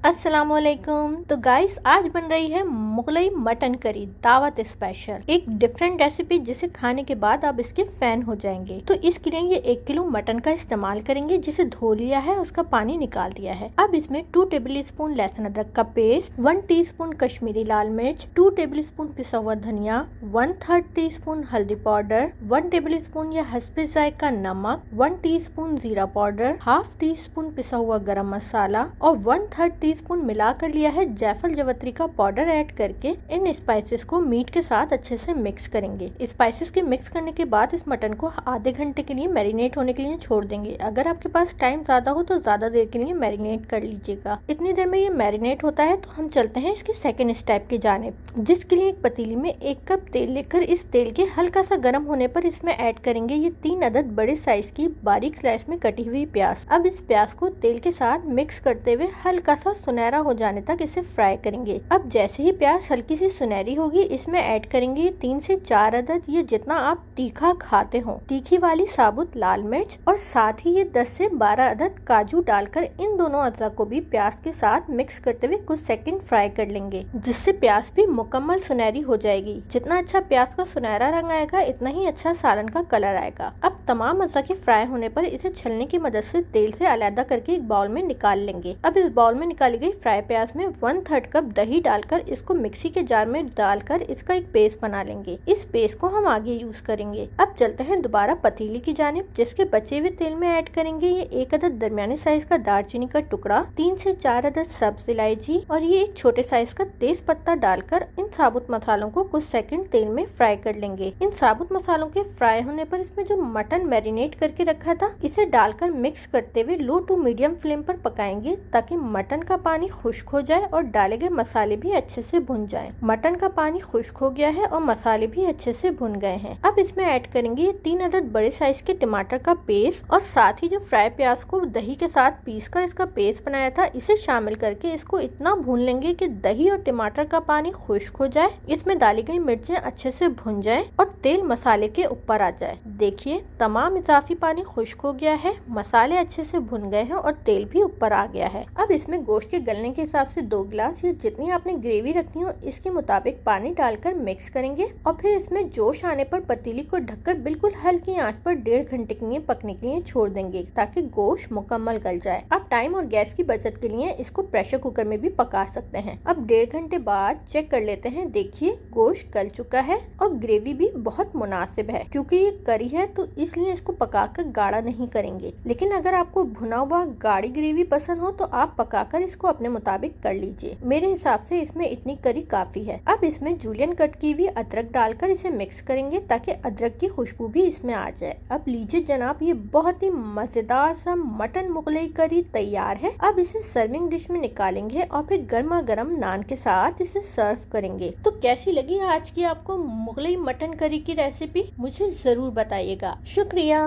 अस्सलामुअलैकुम। तो गाइस आज बन रही है मुगलई मटन करी दावत स्पेशल, एक डिफरेंट रेसिपी जिसे खाने के बाद आप इसके फैन हो जाएंगे। तो इसके लिए ये 1 किलो मटन का इस्तेमाल करेंगे जिसे धो लिया है, उसका पानी निकाल दिया है। अब इसमें 2 टेबल स्पून लहसुन अदरक का पेस्ट, 1 टीस्पून कश्मीरी लाल मिर्च, 2 टेबल स्पून पिसा हुआ धनिया, 1/3 टीस्पून हल्दी पाउडर, 1 टेबल स्पून या हस्बे जायका नमक, 1 टीस्पून जीरा पाउडर, हाफ टी स्पून पिसा हुआ गरम मसाला और 1/3 टीस्पून मिलाकर लिया है जायफल जवत्री का पाउडर ऐड करके इन स्पाइसेस को मीट के साथ अच्छे से मिक्स करेंगे। स्पाइसेस के मिक्स करने के बाद इस मटन को आधे घंटे के लिए मैरिनेट होने के लिए छोड़ देंगे। अगर आपके पास टाइम ज्यादा हो तो ज्यादा देर के लिए मैरिनेट कर लीजिएगा। इतनी देर में ये मैरिनेट होता है तो हम चलते हैं इसके सेकेंड स्टेप की जानिब, जिसके लिए एक पतीली में 1 कप तेल लेकर इस तेल के हल्का सा गर्म होने पर इसमें ऐड करेंगे ये 3 अदद बड़े साइज की बारीक स्लाइस में कटी हुई प्याज। अब इस प्याज को तेल के साथ मिक्स करते हुए हल्का सा सुनहरा हो जाने तक इसे फ्राई करेंगे। अब जैसे ही प्याज हल्की सी सुनहरी होगी इसमें ऐड करेंगे 3 से 4 अदद, ये जितना आप तीखा खाते हो, तीखी वाली साबुत लाल मिर्च और साथ ही ये 10 से 12 अदद काजू डालकर इन दोनों अज्जा को भी प्याज के साथ मिक्स करते हुए कुछ सेकंड फ्राई कर लेंगे, जिससे प्याज भी मुकम्मल सुनहरी हो जाएगी। जितना अच्छा प्याज का सुनहरा रंग आएगा इतना ही अच्छा सालन का कलर आएगा। अब तमाम अज्जा के फ्राई होने पर इसे छलनी की मदद से तेल से अलग करके एक बाउल में निकाल लेंगे। अब इस बाउल में निकाली गई फ्राई प्याज में 1/3 कप दही डालकर इसको मिक्सी के जार में डालकर इसका एक पेस्ट बना लेंगे। इस पेस्ट को हम आगे यूज करेंगे। अब चलते हैं दोबारा पतीली की जानिब, जिसके बचे हुए तेल में ऐड करेंगे ये 1 अदद दरमियाने साइज का दालचीनी का टुकड़ा, 3 से 4 अदद सब्ज इलायची और ये एक छोटे साइज का तेज पत्ता डालकर इन साबुत मसालों को कुछ सेकंड तेल में फ्राई कर लेंगे। इन साबुत मसालों के फ्राई होने पर इसमें जो मटन मैरिनेट करके रखा था इसे डालकर मिक्स करते हुए लो टू मीडियम फ्लेम पर पकाएंगे ताकि मटन का पानी खुश्क हो जाए और डाले गए मसाले भी अच्छे से भुन जाएं। मटन का पानी खुश्क हो गया है और मसाले भी अच्छे से भुन गए हैं। अब इसमें ऐड करेंगे 3 अदद बड़े साइज के टमाटर का पेस्ट और साथ ही जो फ्राई प्याज को दही के साथ पीसकर इसका पेस्ट बनाया था इसे शामिल करके इसको इतना भून लेंगे कि दही और टमाटर का पानी खुश्क हो जाए, इसमें डाली गई मिर्चें अच्छे से भुन जाएं और तेल मसाले के ऊपर आ जाए। देखिए तमाम इजाफी पानी खुश्क हो गया है, मसाले अच्छे से भुन गए हैं और तेल भी ऊपर आ गया है। अब इसमें गोश्त के गलने के हिसाब से 2 गिलास या जितनी आपने ग्रेवी रखनी हो इसके मुताबिक पानी डालकर मिक्स करेंगे और फिर इसमें जोश आने पर पतीली को ढककर बिल्कुल हल्की आंच पर 1.5 घंटे के लिए पकने के लिए छोड़ देंगे ताकि गोश्त मुकम्मल गल जाए। अब टाइम और गैस की बचत के लिए इसको प्रेशर कुकर में भी पका सकते हैं। अब 1.5 घंटे बाद चेक कर लेते हैं। देखिए गोश्त गल चुका है और ग्रेवी भी बहुत मुनासिब है। क्योंकि ये करी है तो इसलिए इसको पकाकर गाढ़ा नहीं करेंगे, लेकिन अगर आपको भुना हुआ गाढ़ी ग्रेवी पसंद हो तो आप पकाकर इसको अपने मुताबिक कर लीजिए। मेरे हिसाब से इसमें इतनी करी काफी है। अब इसमें जूलियन कट की हुई अदरक डालकर इसे मिक्स करेंगे ताकि अदरक की खुशबू भी इसमें आ जाए। अब लीजिए जनाब, ये बहुत ही मजेदार सा मटन मुगलई करी तैयार है। अब इसे सर्विंग डिश में निकालेंगे और फिर गर्मा गर्म नान के साथ इसे सर्व करेंगे। तो कैसी लगी आज की आपको मुगलई मटन करी की रेसिपी? मुझे जरूर बताइएगा। शुक्रिया।